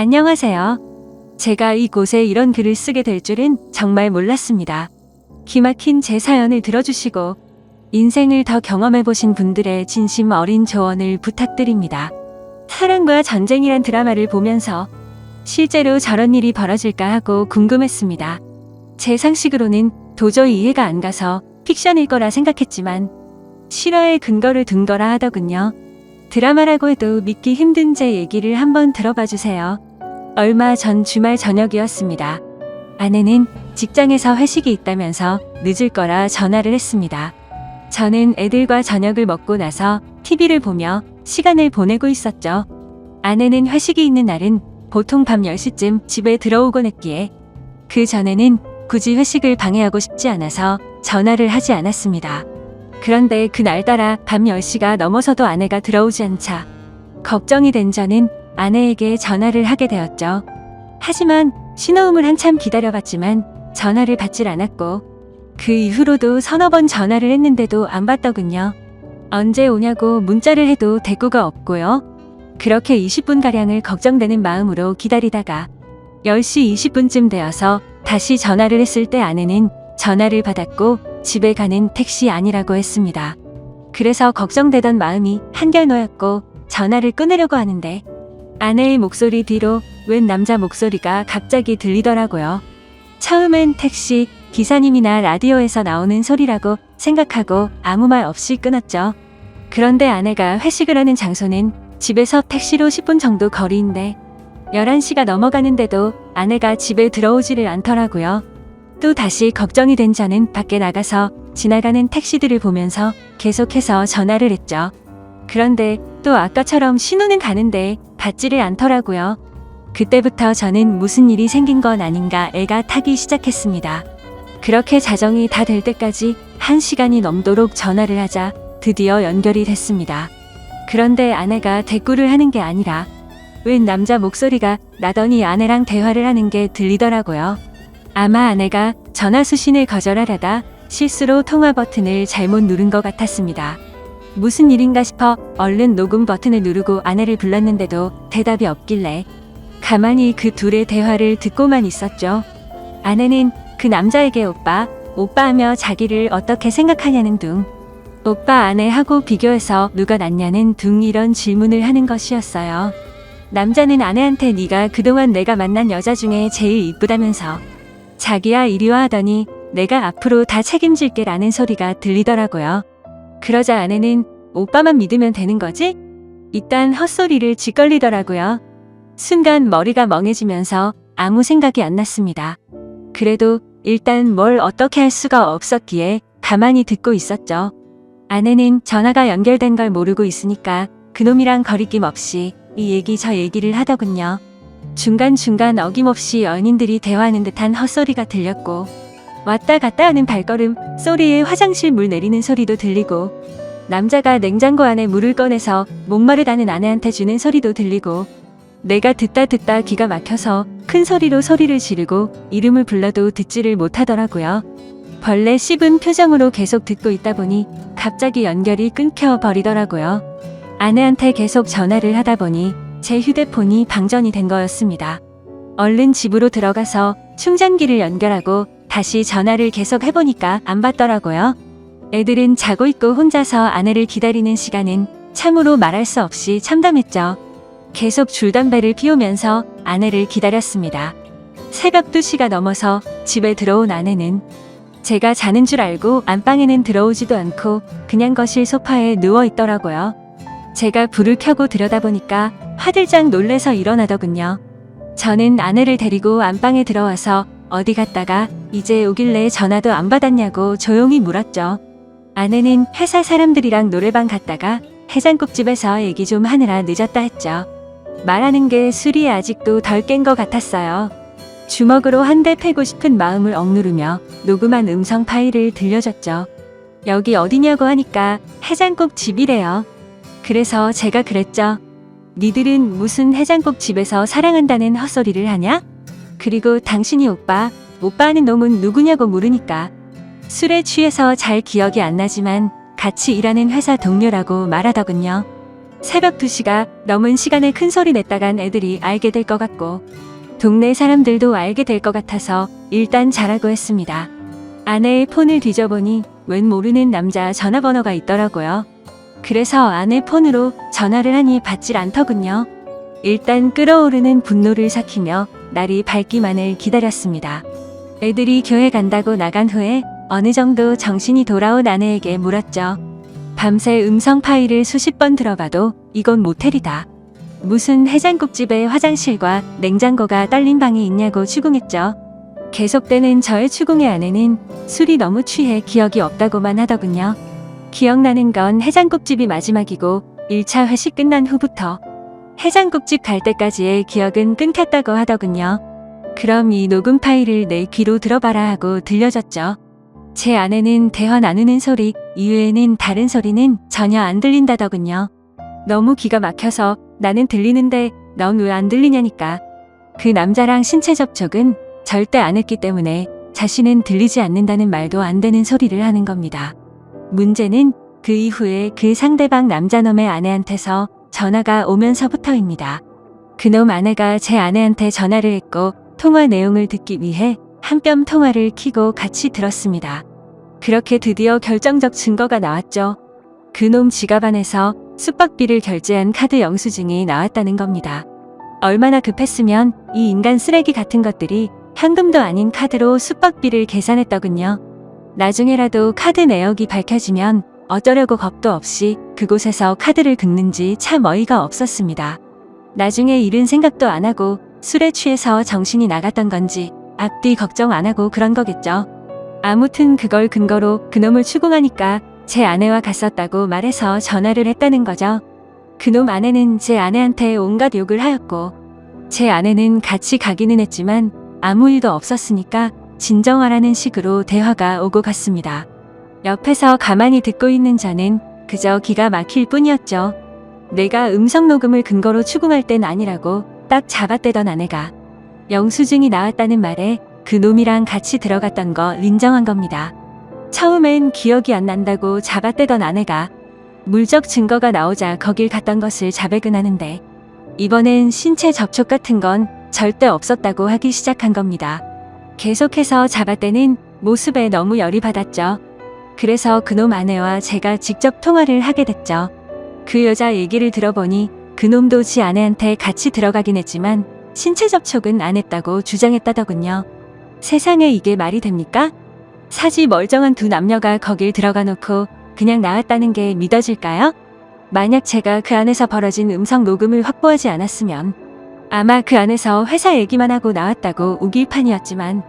안녕하세요. 제가 이곳에 이런 글을 쓰게 될 줄은 정말 몰랐습니다. 기막힌 제 사연을 들어주시고 인생을 더 경험해보신 분들의 진심 어린 조언을 부탁드립니다. 사랑과 전쟁이란 드라마를 보면서 실제로 저런 일이 벌어질까 하고 궁금했습니다. 제 상식으로는 도저히 이해가 안 가서 픽션일 거라 생각했지만 실화의 근거를 둔 거라 하더군요. 드라마라고 해도 믿기 힘든 제 얘기를 한번 들어봐 주세요. 얼마 전 주말 저녁이었습니다. 아내는 직장에서 회식이 있다면서 늦을 거라 전화를 했습니다. 저는 애들과 저녁을 먹고 나서 TV를 보며 시간을 보내고 있었죠. 아내는 회식이 있는 날은 보통 밤 10시쯤 집에 들어오곤 했기에 그 전에는 굳이 회식을 방해하고 싶지 않아서 전화를 하지 않았습니다. 그런데 그날따라 밤 10시가 넘어서도 아내가 들어오지 않자 걱정이 된 저는 아내에게 전화를 하게 되었죠. 하지만 신호음을 한참 기다려봤지만 전화를 받질 않았고 그 이후로도 서너 번 전화를 했는데도 안 받더군요. 언제 오냐고 문자를 해도 대꾸가 없고요. 그렇게 20분가량을 걱정되는 마음으로 기다리다가 10시 20분쯤 되어서 다시 전화를 했을 때 아내는 전화를 받았고 집에 가는 택시 아니라고 했습니다. 그래서 걱정되던 마음이 한결 놓였고 전화를 끊으려고 하는데 아내의 목소리 뒤로 웬 남자 목소리가 갑자기 들리더라고요. 처음엔 택시 기사님이나 라디오에서 나오는 소리라고 생각하고 아무 말 없이 끊었죠. 그런데 아내가 회식을 하는 장소는 집에서 택시로 10분 정도 거리인데 11시가 넘어가는데도 아내가 집에 들어오지를 않더라고요. 또 다시 걱정이 된 저는 밖에 나가서 지나가는 택시들을 보면서 계속해서 전화를 했죠. 그런데 또 아까처럼 신호는 가는데 받지를 않더라고요. 그때부터 저는 무슨 일이 생긴 건 아닌가 애가 타기 시작했습니다. 그렇게 자정이 다 될 때까지 1시간이 넘도록 전화를 하자 드디어 연결이 됐습니다. 그런데 아내가 대꾸를 하는 게 아니라 웬 남자 목소리가 나더니 아내랑 대화를 하는 게 들리더라고요. 아마 아내가 전화 수신을 거절하려다 실수로 통화 버튼을 잘못 누른 것 같았습니다. 무슨 일인가 싶어 얼른 녹음 버튼을 누르고 아내를 불렀는데도 대답이 없길래 가만히 그 둘의 대화를 듣고만 있었죠. 아내는 그 남자에게 오빠 하며 자기를 어떻게 생각하냐는 둥, 오빠 아내하고 비교해서 누가 낫냐는 둥 이런 질문을 하는 것이었어요. 남자는 아내한테 네가 그동안 내가 만난 여자 중에 제일 이쁘다면서 자기야 이리 와 하더니 내가 앞으로 다 책임질게 라는 소리가 들리더라고요. 그러자 아내는 오빠만 믿으면 되는 거지? 이딴 헛소리를 짓걸리더라고요. 순간 머리가 멍해지면서 아무 생각이 안 났습니다. 그래도 일단 뭘 어떻게 할 수가 없었기에 가만히 듣고 있었죠. 아내는 전화가 연결된 걸 모르고 있으니까 그놈이랑 거리낌 없이 이 얘기 저 얘기를 하더군요. 중간중간 어김없이 연인들이 대화하는 듯한 헛소리가 들렸고 왔다 갔다 하는 발걸음 소리에 화장실 물 내리는 소리도 들리고 남자가 냉장고 안에 물을 꺼내서 목마르다는 아내한테 주는 소리도 들리고 내가 듣다 기가 막혀서 큰 소리로 소리를 지르고 이름을 불러도 듣지를 못하더라고요. 벌레 씹은 표정으로 계속 듣고 있다 보니 갑자기 연결이 끊겨 버리더라고요. 아내한테 계속 전화를 하다 보니 제 휴대폰이 방전이 된 거였습니다. 얼른 집으로 들어가서 충전기를 연결하고 다시 전화를 계속 해보니까 안 받더라고요. 애들은 자고 있고 혼자서 아내를 기다리는 시간은 참으로 말할 수 없이 참담했죠. 계속 줄담배를 피우면서 아내를 기다렸습니다. 새벽 2시가 넘어서 집에 들어온 아내는 제가 자는 줄 알고 안방에는 들어오지도 않고 그냥 거실 소파에 누워 있더라고요. 제가 불을 켜고 들여다보니까 화들짝 놀래서 일어나더군요. 저는 아내를 데리고 안방에 들어와서 어디 갔다가 이제 오길래 전화도 안 받았냐고 조용히 물었죠. 아내는 회사 사람들이랑 노래방 갔다가 해장국집에서 얘기 좀 하느라 늦었다 했죠. 말하는 게 술이 아직도 덜 깬 것 같았어요. 주먹으로 한 대 패고 싶은 마음을 억누르며 녹음한 음성 파일을 들려줬죠. 여기 어디냐고 하니까 해장국집이래요. 그래서 제가 그랬죠. 니들은 무슨 해장국집에서 사랑한다는 헛소리를 하냐? 그리고 당신이 오빠 하는 놈은 누구냐고 물으니까 술에 취해서 잘 기억이 안 나지만 같이 일하는 회사 동료라고 말하더군요. 새벽 2시가 넘은 시간에 큰 소리 냈다간 애들이 알게 될 것 같고 동네 사람들도 알게 될 것 같아서 일단 자라고 했습니다. 아내의 폰을 뒤져보니 웬 모르는 남자 전화번호가 있더라고요. 그래서 아내 폰으로 전화를 하니 받질 않더군요. 일단 끓어오르는 분노를 삭히며 날이 밝기만을 기다렸습니다. 애들이 교회 간다고 나간 후에 어느 정도 정신이 돌아온 아내에게 물었죠. 밤새 음성 파일을 수십 번 들어봐도 이건 모텔이다. 무슨 해장국집에 화장실과 냉장고가 딸린 방이 있냐고 추궁했죠. 계속되는 저의 추궁의 아내는 술이 너무 취해 기억이 없다고만 하더군요. 기억나는 건 해장국집이 마지막이고 1차 회식 끝난 후부터 해장국집 갈 때까지의 기억은 끊겼다고 하더군요. 그럼 이 녹음 파일을 내 귀로 들어봐라 하고 들려줬죠. 제 아내는 대화 나누는 소리 이외에는 다른 소리는 전혀 안 들린다더군요. 너무 기가 막혀서 나는 들리는데 넌 왜 안 들리냐니까. 그 남자랑 신체 접촉은 절대 안 했기 때문에 자신은 들리지 않는다는 말도 안 되는 소리를 하는 겁니다. 문제는 그 이후에 그 상대방 남자놈의 아내한테서 전화가 오면서부터입니다. 그놈 아내가 제 아내한테 전화를 했고 통화 내용을 듣기 위해 한 뼘 통화를 켜고 같이 들었습니다. 그렇게 드디어 결정적 증거가 나왔죠. 그놈 지갑 안에서 숙박비를 결제한 카드 영수증이 나왔다는 겁니다. 얼마나 급했으면 이 인간 쓰레기 같은 것들이 현금도 아닌 카드로 숙박비를 계산했더군요. 나중에라도 카드 내역이 밝혀지면 어쩌려고 겁도 없이 그곳에서 카드를 긁는지 참 어이가 없었습니다. 나중에 일은 생각도 안 하고 술에 취해서 정신이 나갔던 건지 앞뒤 걱정 안 하고 그런 거겠죠. 아무튼 그걸 근거로 그놈을 추궁하니까 제 아내와 갔었다고 말해서 전화를 했다는 거죠. 그놈 아내는 제 아내한테 온갖 욕을 하였고 제 아내는 같이 가기는 했지만 아무 일도 없었으니까 진정하라는 식으로 대화가 오고 갔습니다. 옆에서 가만히 듣고 있는 저는 그저 기가 막힐 뿐이었죠. 내가 음성 녹음을 근거로 추궁할 땐 아니라고 딱 잡아떼던 아내가 영수증이 나왔다는 말에 그 놈이랑 같이 들어갔던 거 인정한 겁니다. 처음엔 기억이 안 난다고 잡아떼던 아내가 물적 증거가 나오자 거길 갔던 것을 자백은 하는데 이번엔 신체 접촉 같은 건 절대 없었다고 하기 시작한 겁니다. 계속해서 잡아떼는 모습에 너무 열이 받았죠. 그래서 그놈 아내와 제가 직접 통화를 하게 됐죠. 그 여자 얘기를 들어보니 그놈도 지 아내한테 같이 들어가긴 했지만 신체 접촉은 안 했다고 주장했다더군요. 세상에 이게 말이 됩니까? 사지 멀쩡한 두 남녀가 거길 들어가 놓고 그냥 나왔다는 게 믿어질까요? 만약 제가 그 안에서 벌어진 음성 녹음을 확보하지 않았으면 아마 그 안에서 회사 얘기만 하고 나왔다고 우길 판이었지만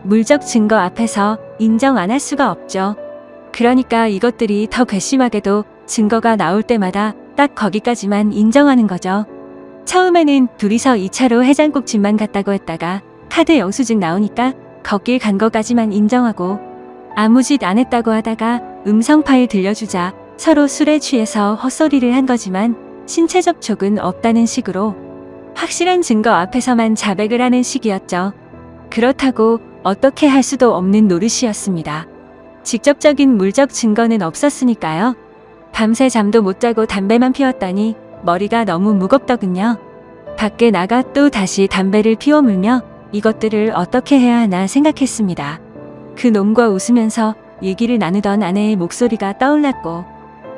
물적 증거 앞에서 인정 안 할 수가 없죠. 그러니까 이것들이 더 괘씸하게도 증거가 나올 때마다 딱 거기까지만 인정하는 거죠. 처음에는 둘이서 2차로 해장국집만 갔다고 했다가 카드 영수증 나오니까 거길 간 거까지만 인정하고 아무 짓 안 했다고 하다가 음성 파일 들려주자 서로 술에 취해서 헛소리를 한 거지만 신체 접촉은 없다는 식으로 확실한 증거 앞에서만 자백을 하는 식이었죠. 그렇다고 어떻게 할 수도 없는 노릇이었습니다. 직접적인 물적 증거는 없었으니까요. 밤새 잠도 못 자고 담배만 피웠더니 머리가 너무 무겁더군요. 밖에 나가 또 다시 담배를 피워 물며 이것들을 어떻게 해야 하나 생각했습니다. 그 놈과 웃으면서 얘기를 나누던 아내의 목소리가 떠올랐고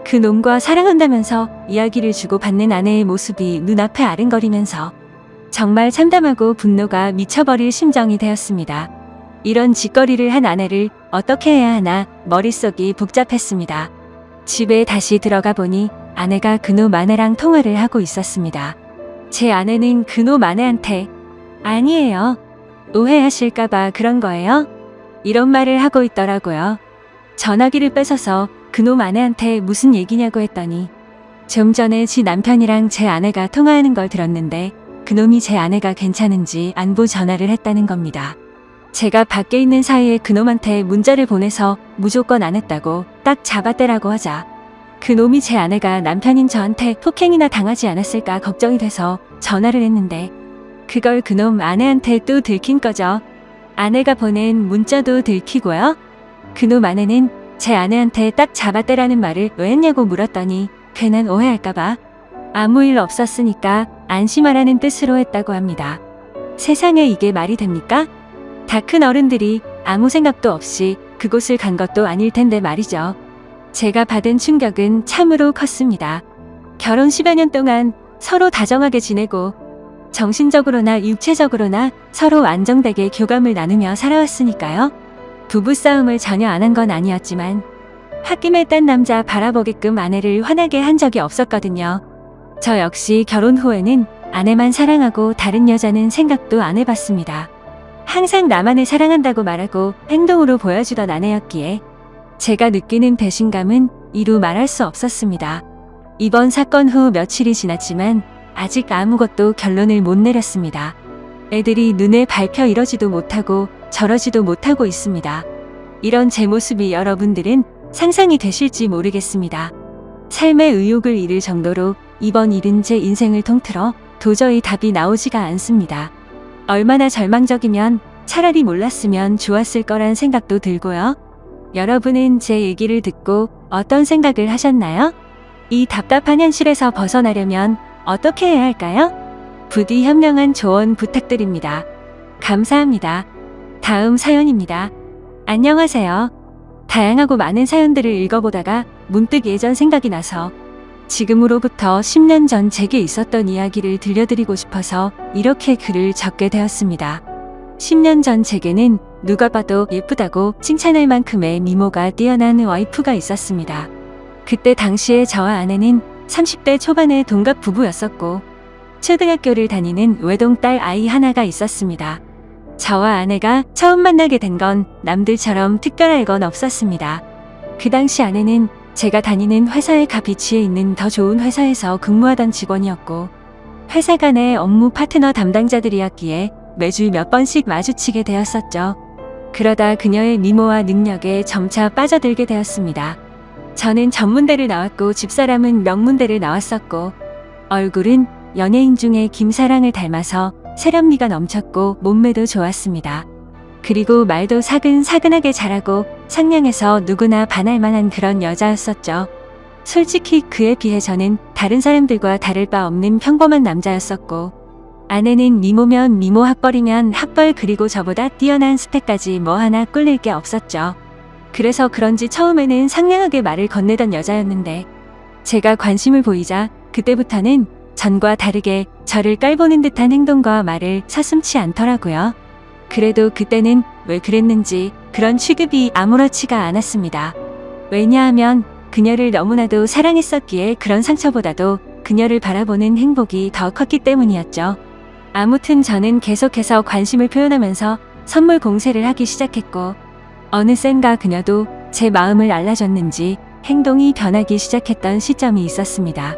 그 놈과 사랑한다면서 이야기를 주고받는 아내의 모습이 눈앞에 아른거리면서 정말 참담하고 분노가 미쳐버릴 심정이 되었습니다. 이런 짓거리를 한 아내를 어떻게 해야 하나 머릿속이 복잡했습니다. 집에 다시 들어가 보니 아내가 그놈 아내랑 통화를 하고 있었습니다. 제 아내는 그놈 아내한테 아니에요. 오해하실까봐 그런 거예요? 이런 말을 하고 있더라고요. 전화기를 뺏어서 그놈 아내한테 무슨 얘기냐고 했더니 좀 전에 지 남편이랑 제 아내가 통화하는 걸 들었는데 그놈이 제 아내가 괜찮은지 안부 전화를 했다는 겁니다. 제가 밖에 있는 사이에 그놈한테 문자를 보내서 무조건 안 했다고 딱 잡아떼라고 하자 그놈이 제 아내가 남편인 저한테 폭행이나 당하지 않았을까 걱정이 돼서 전화를 했는데 그걸 그놈 아내한테 또 들킨 거죠. 아내가 보낸 문자도 들키고요. 그놈 아내는 제 아내한테 딱 잡아떼라는 말을 왜 했냐고 물었더니 괜한 오해할까봐 아무 일 없었으니까 안심하라는 뜻으로 했다고 합니다. 세상에 이게 말이 됩니까? 다 큰 어른들이 아무 생각도 없이 그곳을 간 것도 아닐 텐데 말이죠. 제가 받은 충격은 참으로 컸습니다. 결혼 10여 년 동안 서로 다정하게 지내고 정신적으로나 육체적으로나 서로 안정되게 교감을 나누며 살아왔으니까요. 부부싸움을 전혀 안 한 건 아니었지만 홧김에 딴 남자 바라보게끔 아내를 화나게 한 적이 없었거든요. 저 역시 결혼 후에는 아내만 사랑하고 다른 여자는 생각도 안 해봤습니다. 항상 나만을 사랑한다고 말하고 행동으로 보여주던 아내였기에 제가 느끼는 배신감은 이루 말할 수 없었습니다. 이번 사건 후 며칠이 지났지만 아직 아무것도 결론을 못 내렸습니다. 애들이 눈에 밟혀 이러지도 못하고 저러지도 못하고 있습니다. 이런 제 모습이 여러분들은 상상이 되실지 모르겠습니다. 삶의 의욕을 잃을 정도로 이번 일은 제 인생을 통틀어 도저히 답이 나오지가 않습니다. 얼마나 절망적이면 차라리 몰랐으면 좋았을 거란 생각도 들고요. 여러분은 제 얘기를 듣고 어떤 생각을 하셨나요? 이 답답한 현실에서 벗어나려면 어떻게 해야 할까요? 부디 현명한 조언 부탁드립니다. 감사합니다. 다음 사연입니다. 안녕하세요. 다양하고 많은 사연들을 읽어보다가 문득 예전 생각이 나서 지금으로부터 10년 전 제게 있었던 이야기를 들려드리고 싶어서 이렇게 글을 적게 되었습니다. 10년 전 제게는 누가 봐도 예쁘다고 칭찬할 만큼의 미모가 뛰어난 와이프가 있었습니다. 그때 당시에 저와 아내는 30대 초반의 동갑 부부였었고 초등학교를 다니는 외동딸 아이 하나가 있었습니다. 저와 아내가 처음 만나게 된 건 남들처럼 특별할 건 없었습니다. 그 당시 아내는 제가 다니는 회사의 가비치에 있는 더 좋은 회사에서 근무하던 직원이었고 회사 간의 업무 파트너 담당자들이었기에 매주 몇 번씩 마주치게 되었었죠. 그러다 그녀의 미모와 능력에 점차 빠져들게 되었습니다. 저는 전문대를 나왔고 집사람은 명문대를 나왔었고 얼굴은 연예인 중에 김사랑을 닮아서 세련미가 넘쳤고 몸매도 좋았습니다. 그리고 말도 사근사근하게 잘하고 상냥해서 누구나 반할 만한 그런 여자였었죠. 솔직히 그에 비해 저는 다른 사람들과 다를 바 없는 평범한 남자였었고 아내는 미모면 미모 학벌이면 학벌 그리고 저보다 뛰어난 스펙까지 뭐 하나 꿀릴 게 없었죠. 그래서 그런지 처음에는 상냥하게 말을 건네던 여자였는데 제가 관심을 보이자 그때부터는 전과 다르게 저를 깔보는 듯한 행동과 말을 서슴지 않더라고요. 그래도 그때는 왜 그랬는지 그런 취급이 아무렇지가 않았습니다. 왜냐하면 그녀를 너무나도 사랑했었기에 그런 상처보다도 그녀를 바라보는 행복이 더 컸기 때문이었죠. 아무튼 저는 계속해서 관심을 표현하면서 선물 공세를 하기 시작했고 어느샌가 그녀도 제 마음을 알아줬는지 행동이 변하기 시작했던 시점이 있었습니다.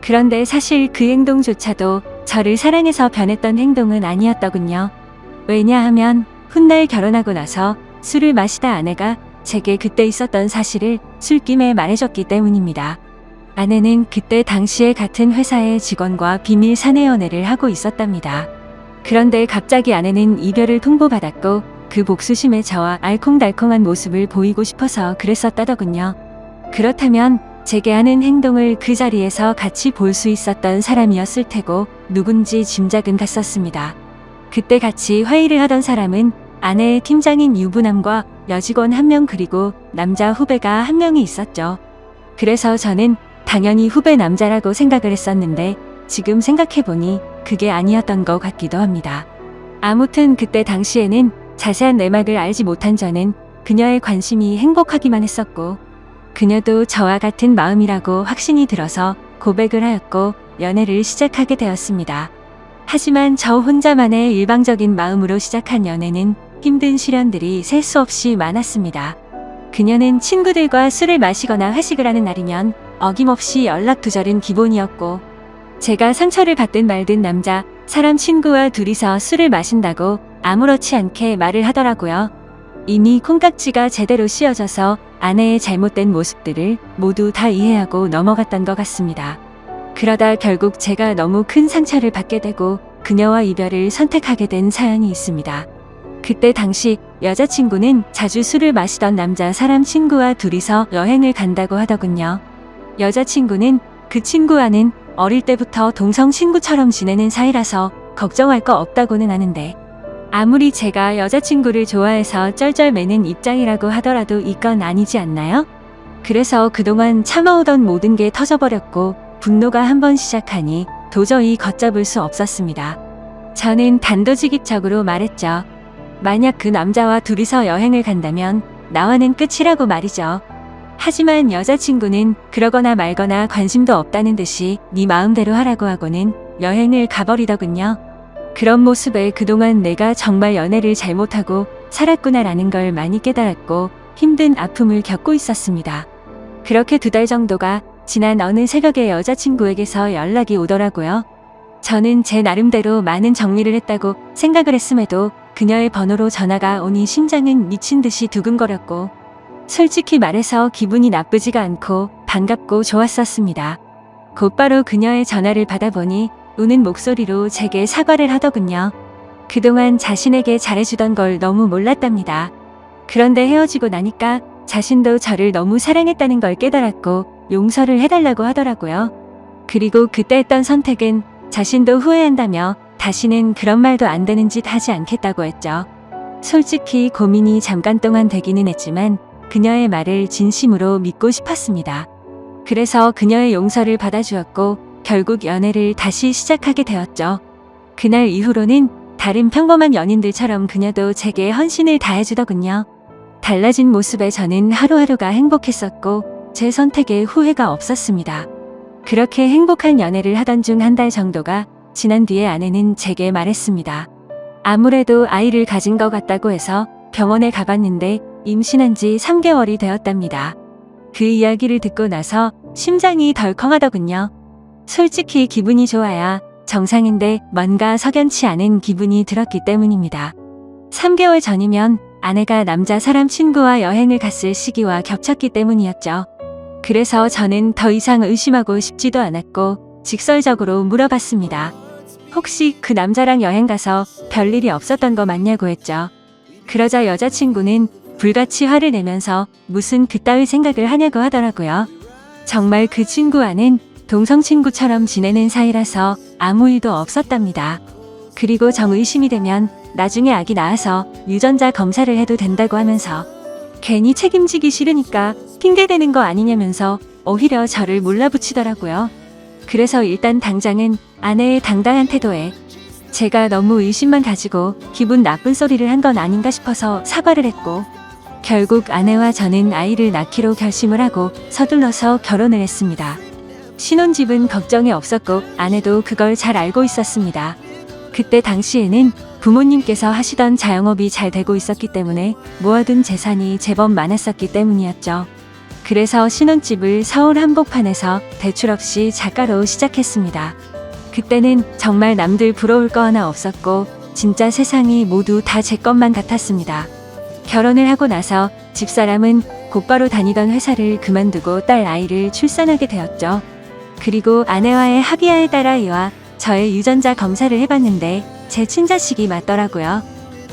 그런데 사실 그 행동조차도 저를 사랑해서 변했던 행동은 아니었더군요. 왜냐하면 훗날 결혼하고 나서 술을 마시다 아내가 제게 그때 있었던 사실을 술김에 말해줬기 때문입니다. 아내는 그때 당시에 같은 회사의 직원과 비밀 사내 연애를 하고 있었답니다. 그런데 갑자기 아내는 이별을 통보받았고 그 복수심에 저와 알콩달콩한 모습을 보이고 싶어서 그랬었다더군요. 그렇다면 제게 하는 행동을 그 자리에서 같이 볼 수 있었던 사람이었을 테고 누군지 짐작은 갔었습니다. 그때 같이 회의를 하던 사람은 아내의 팀장인 유부남과 여직원 1명 그리고 남자 후배가 1명이 있었죠. 그래서 저는 당연히 후배 남자라고 생각을 했었는데 지금 생각해보니 그게 아니었던 것 같기도 합니다. 아무튼 그때 당시에는 자세한 내막을 알지 못한 저는 그녀의 관심이 행복하기만 했었고 그녀도 저와 같은 마음이라고 확신이 들어서 고백을 하였고 연애를 시작하게 되었습니다. 하지만 저 혼자만의 일방적인 마음으로 시작한 연애는 힘든 시련들이 셀 수 없이 많았습니다. 그녀는 친구들과 술을 마시거나 회식을 하는 날이면 어김없이 연락두절은 기본이었고 제가 상처를 받든 말든 남자, 사람 친구와 둘이서 술을 마신다고 아무렇지 않게 말을 하더라고요. 이미 콩깍지가 제대로 씌어져서 아내의 잘못된 모습들을 모두 다 이해하고 넘어갔던 것 같습니다. 그러다 결국 제가 너무 큰 상처를 받게 되고 그녀와 이별을 선택하게 된 사연이 있습니다. 그때 당시 여자친구는 자주 술을 마시던 남자 사람 친구와 둘이서 여행을 간다고 하더군요. 여자친구는 그 친구와는 어릴 때부터 동성 친구처럼 지내는 사이라서 걱정할 거 없다고는 하는데 아무리 제가 여자친구를 좋아해서 쩔쩔매는 입장이라고 하더라도 이건 아니지 않나요? 그래서 그동안 참아오던 모든 게 터져버렸고 분노가 한번 시작하니 도저히 걷잡을 수 없었습니다. 저는 단도직입적으로 말했죠. 만약 그 남자와 둘이서 여행을 간다면 나와는 끝이라고 말이죠. 하지만 여자친구는 그러거나 말거나 관심도 없다는 듯이 네 마음대로 하라고 하고는 여행을 가버리더군요. 그런 모습에 그동안 내가 정말 연애를 잘못하고 살았구나라는 걸 많이 깨달았고 힘든 아픔을 겪고 있었습니다. 그렇게 2달 정도가 지난 어느 새벽에 여자친구에게서 연락이 오더라고요. 저는 제 나름대로 많은 정리를 했다고 생각을 했음에도 그녀의 번호로 전화가 오니 심장은 미친 듯이 두근거렸고 솔직히 말해서 기분이 나쁘지가 않고 반갑고 좋았었습니다. 곧바로 그녀의 전화를 받아보니 우는 목소리로 제게 사과를 하더군요. 그동안 자신에게 잘해주던 걸 너무 몰랐답니다. 그런데 헤어지고 나니까 자신도 저를 너무 사랑했다는 걸 깨달았고 용서를 해달라고 하더라고요. 그리고 그때 했던 선택은 자신도 후회한다며 다시는 그런 말도 안 되는 짓 하지 않겠다고 했죠. 솔직히 고민이 잠깐 동안 되기는 했지만 그녀의 말을 진심으로 믿고 싶었습니다. 그래서 그녀의 용서를 받아주었고 결국 연애를 다시 시작하게 되었죠. 그날 이후로는 다른 평범한 연인들처럼 그녀도 제게 헌신을 다해주더군요. 달라진 모습에 저는 하루하루가 행복했었고 제 선택에 후회가 없었습니다. 그렇게 행복한 연애를 하던 중 1달 정도가 지난 뒤에 아내는 제게 말했습니다. 아무래도 아이를 가진 것 같다고 해서 병원에 가봤는데 임신한 지 3개월이 되었답니다. 그 이야기를 듣고 나서 심장이 덜컹하더군요. 솔직히 기분이 좋아야 정상인데 뭔가 석연치 않은 기분이 들었기 때문입니다. 3개월 전이면 아내가 남자 사람 친구와 여행을 갔을 시기와 겹쳤기 때문이었죠. 그래서 저는 더 이상 의심하고 싶지도 않았고 직설적으로 물어봤습니다. 혹시 그 남자랑 여행 가서 별일이 없었던 거 맞냐고 했죠. 그러자 여자친구는 불같이 화를 내면서 무슨 그따위 생각을 하냐고 하더라고요. 정말 그 친구와는 동성 친구처럼 지내는 사이라서 아무 일도 없었답니다. 그리고 정의심이 되면 나중에 아기 낳아서 유전자 검사를 해도 된다고 하면서 괜히 책임지기 싫으니까 핑계대는 거 아니냐면서 오히려 저를 몰라붙이더라고요. 그래서 일단 당장은 아내의 당당한 태도에 제가 너무 의심만 가지고 기분 나쁜 소리를 한 건 아닌가 싶어서 사과를 했고 결국 아내와 저는 아이를 낳기로 결심을 하고 서둘러서 결혼을 했습니다. 신혼집은 걱정이 없었고 아내도 그걸 잘 알고 있었습니다. 그때 당시에는 부모님께서 하시던 자영업이 잘 되고 있었기 때문에 모아둔 재산이 제법 많았었기 때문이었죠. 그래서 신혼집을 서울 한복판에서 대출 없이 작가로 시작했습니다. 그때는 정말 남들 부러울 거 하나 없었고 진짜 세상이 모두 다 제 것만 같았습니다. 결혼을 하고 나서 집사람은 곧바로 다니던 회사를 그만두고 딸 아이를 출산하게 되었죠. 그리고 아내와의 합의하에 따라 이와 저의 유전자 검사를 해봤는데 제 친자식이 맞더라고요.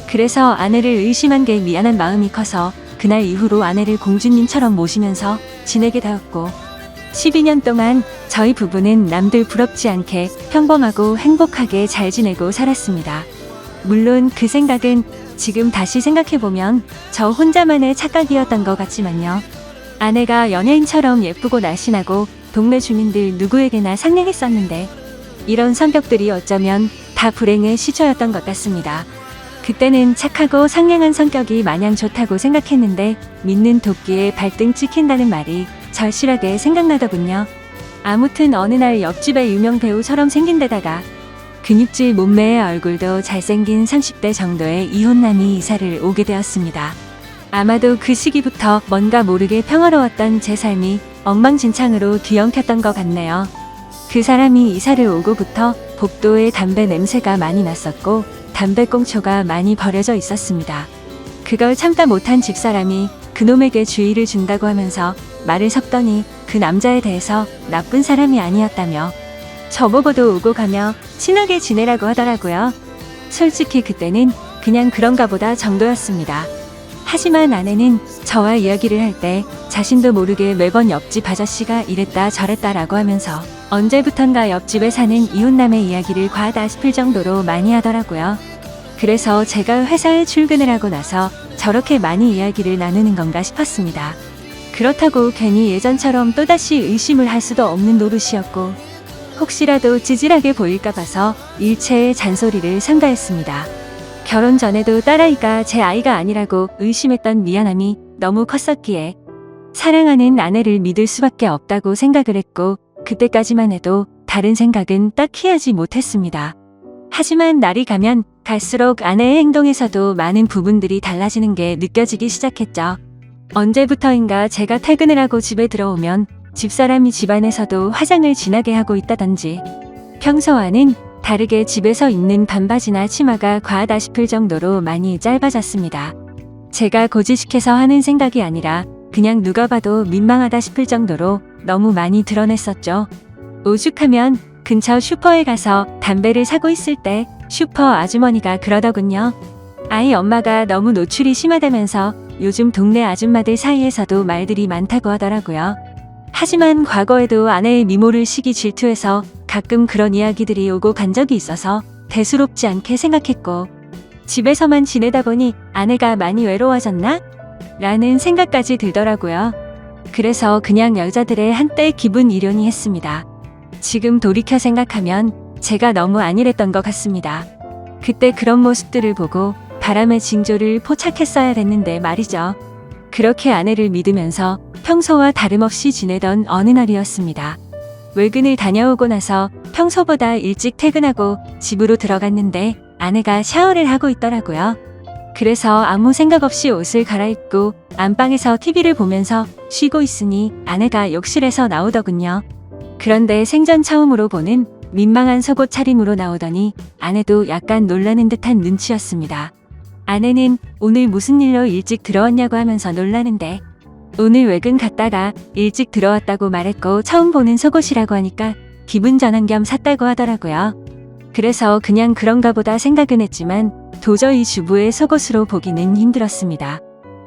그래서 아내를 의심한 게 미안한 마음이 커서 그날 이후로 아내를 공주님처럼 모시면서 지내게 되었고 12년 동안 저희 부부는 남들 부럽지 않게 평범하고 행복하게 잘 지내고 살았습니다. 물론 그 생각은 지금 다시 생각해보면 저 혼자만의 착각이었던 것 같지만요. 아내가 연예인처럼 예쁘고 날씬하고 동네 주민들 누구에게나 상냥했었는데 이런 성격들이 어쩌면 다 불행의 시초였던 것 같습니다. 그때는 착하고 상냥한 성격이 마냥 좋다고 생각했는데 믿는 도끼에 발등 찍힌다는 말이 절실하게 생각나더군요. 아무튼 어느 날 옆집의 유명 배우처럼 생긴 데다가 근육질 몸매의 얼굴도 잘생긴 30대 정도의 이혼남이 이사를 오게 되었습니다. 아마도 그 시기부터 뭔가 모르게 평화로웠던 제 삶이 엉망진창으로 뒤엉켰던 것 같네요. 그 사람이 이사를 오고부터 복도에 담배 냄새가 많이 났었고 담배꽁초가 많이 버려져 있었습니다. 그걸 참다 못한 집사람이 그놈에게 주의를 준다고 하면서 말을 섞더니 그 남자에 대해서 나쁜 사람이 아니었다며 저보고도 오고 가며 친하게 지내라고 하더라고요. 솔직히 그때는 그냥 그런가 보다 정도였습니다. 하지만 아내는 저와 이야기를 할 때 자신도 모르게 매번 옆집 아저씨가 이랬다 저랬다라고 하면서 언제부턴가 옆집에 사는 이웃남의 이야기를 과하다 싶을 정도로 많이 하더라고요. 그래서 제가 회사에 출근을 하고 나서 저렇게 많이 이야기를 나누는 건가 싶었습니다. 그렇다고 괜히 예전처럼 또다시 의심을 할 수도 없는 노릇이었고 혹시라도 찌질하게 보일까 봐서 일체의 잔소리를 삼가했습니다. 결혼 전에도 딸아이가 제 아이가 아니라고 의심했던 미안함이 너무 컸었기에 사랑하는 아내를 믿을 수밖에 없다고 생각을 했고 그때까지만 해도 다른 생각은 딱히 하지 못했습니다. 하지만 날이 가면 갈수록 아내의 행동에서도 많은 부분들이 달라지는 게 느껴지기 시작했죠. 언제부터인가 제가 퇴근을 하고 집에 들어오면 집사람이 집안에서도 화장을 진하게 하고 있다든지 평소와는 다르게 집에서 입는 반바지나 치마가 과하다 싶을 정도로 많이 짧아졌습니다. 제가 고지식해서 하는 생각이 아니라 그냥 누가 봐도 민망하다 싶을 정도로 너무 많이 드러냈었죠. 오죽하면 근처 슈퍼에 가서 담배를 사고 있을 때 슈퍼 아주머니가 그러더군요. 아이 엄마가 너무 노출이 심하다면서 요즘 동네 아줌마들 사이에서도 말들이 많다고 하더라고요. 하지만 과거에도 아내의 미모를 시기 질투해서 가끔 그런 이야기들이 오고 간 적이 있어서 대수롭지 않게 생각했고 집에서만 지내다 보니 아내가 많이 외로워졌나? 라는 생각까지 들더라고요. 그래서 그냥 여자들의 한때 기분 이련이 했습니다. 지금 돌이켜 생각하면 제가 너무 안일했던 것 같습니다. 그때 그런 모습들을 보고 바람의 징조를 포착했어야 됐는데 말이죠. 그렇게 아내를 믿으면서 평소와 다름없이 지내던 어느 날이었습니다. 외근을 다녀오고 나서 평소보다 일찍 퇴근하고 집으로 들어갔는데 아내가 샤워를 하고 있더라고요. 그래서 아무 생각 없이 옷을 갈아입고 안방에서 TV를 보면서 쉬고 있으니 아내가 욕실에서 나오더군요. 그런데 생전 처음으로 보는 민망한 속옷 차림으로 나오더니 아내도 약간 놀라는 듯한 눈치였습니다. 아내는 오늘 무슨 일로 일찍 들어왔냐고 하면서 놀라는데 오늘 외근 갔다가 일찍 들어왔다고 말했고 처음 보는 속옷이라고 하니까 기분 전환 겸 샀다고 하더라고요. 그래서 그냥 그런가 보다 생각은 했지만 도저히 주부의 속옷으로 보기는 힘들었습니다.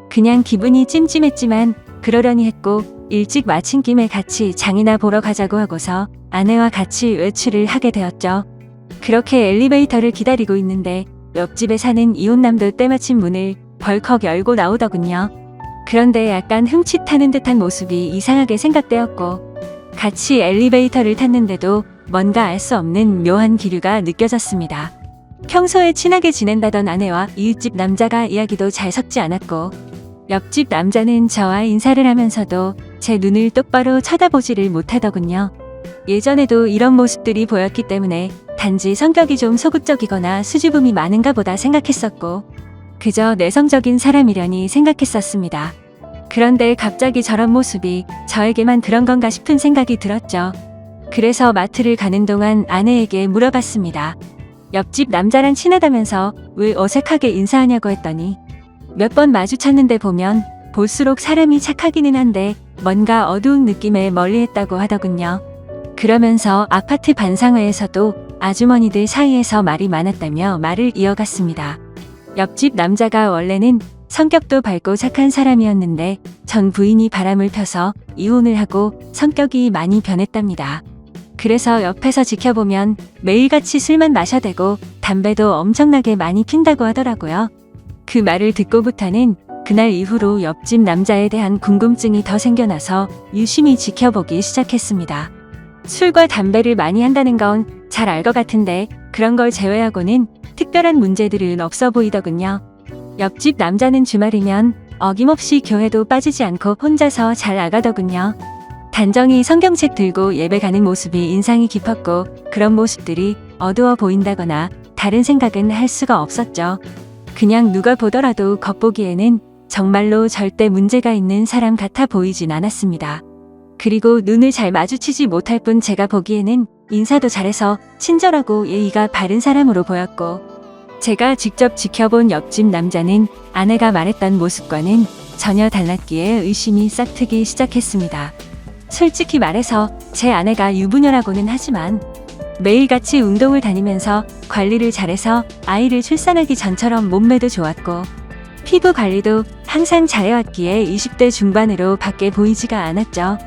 그냥 기분이 찜찜했지만 그러려니 했고 일찍 마친 김에 같이 장이나 보러 가자고 하고서 아내와 같이 외출을 하게 되었죠. 그렇게 엘리베이터를 기다리고 있는데 옆집에 사는 이웃남도 때마침 문을 벌컥 열고 나오더군요. 그런데 약간 흠칫하는 듯한 모습이 이상하게 생각되었고 같이 엘리베이터를 탔는데도 뭔가 알 수 없는 묘한 기류가 느껴졌습니다. 평소에 친하게 지낸다던 아내와 이웃집 남자가 이야기도 잘 섞지 않았고 옆집 남자는 저와 인사를 하면서도 제 눈을 똑바로 쳐다보지를 못하더군요. 예전에도 이런 모습들이 보였기 때문에 단지 성격이 좀 소극적이거나 수줍음이 많은가 보다 생각했었고 그저 내성적인 사람이려니 생각했었습니다. 그런데 갑자기 저런 모습이 저에게만 그런 건가 싶은 생각이 들었죠. 그래서 마트를 가는 동안 아내에게 물어봤습니다. 옆집 남자랑 친하다면서 왜 어색하게 인사하냐고 했더니 몇 번 마주쳤는데 보면 볼수록 사람이 착하기는 한데 뭔가 어두운 느낌에 멀리했다고 하더군요. 그러면서 아파트 반상회에서도 아주머니들 사이에서 말이 많았다며 말을 이어갔습니다. 옆집 남자가 원래는 성격도 밝고 착한 사람이었는데 전 부인이 바람을 펴서 이혼을 하고 성격이 많이 변했답니다. 그래서 옆에서 지켜보면 매일같이 술만 마셔대고 담배도 엄청나게 많이 핀다고 하더라고요. 그 말을 듣고부터는 그날 이후로 옆집 남자에 대한 궁금증이 더 생겨나서 유심히 지켜보기 시작했습니다. 술과 담배를 많이 한다는 건 잘 알 것 같은데 그런 걸 제외하고는 특별한 문제들은 없어 보이더군요. 옆집 남자는 주말이면 어김없이 교회도 빠지지 않고 혼자서 잘 나가더군요. 단정히 성경책 들고 예배 가는 모습이 인상이 깊었고 그런 모습들이 어두워 보인다거나 다른 생각은 할 수가 없었죠. 그냥 누가 보더라도 겉보기에는 정말로 절대 문제가 있는 사람 같아 보이진 않았습니다. 그리고 눈을 잘 마주치지 못할 뿐 제가 보기에는 인사도 잘해서 친절하고 예의가 바른 사람으로 보였고 제가 직접 지켜본 옆집 남자는 아내가 말했던 모습과는 전혀 달랐기에 의심이 싹트기 시작했습니다. 솔직히 말해서 제 아내가 유부녀라고는 하지만 매일같이 운동을 다니면서 관리를 잘해서 아이를 출산하기 전처럼 몸매도 좋았고 피부 관리도 항상 잘해왔기에 20대 중반으로 밖에 보이지가 않았죠.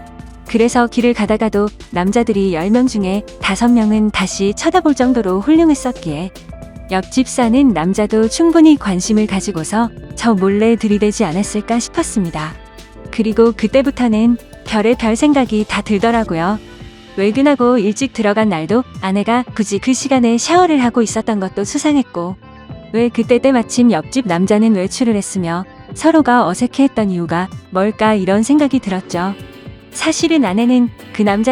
그래서 길을 가다가도 남자들이 10명 중에 5명은 다시 쳐다볼 정도로 훌륭했었기에 옆집 사는 남자도 충분히 관심을 가지고서 저 몰래 들이대지 않았을까 싶었습니다. 그리고 그때부터는 별의 별 생각이 다 들더라고요. 외근하고 일찍 들어간 날도 아내가 굳이 그 시간에 샤워를 하고 있었던 것도 수상했고, 왜 그때 때마침 옆집 남자는 외출을 했으며 서로가 어색해했던 이유가 뭘까 이런 생각이 들었죠. 사실은 아내는 그 남자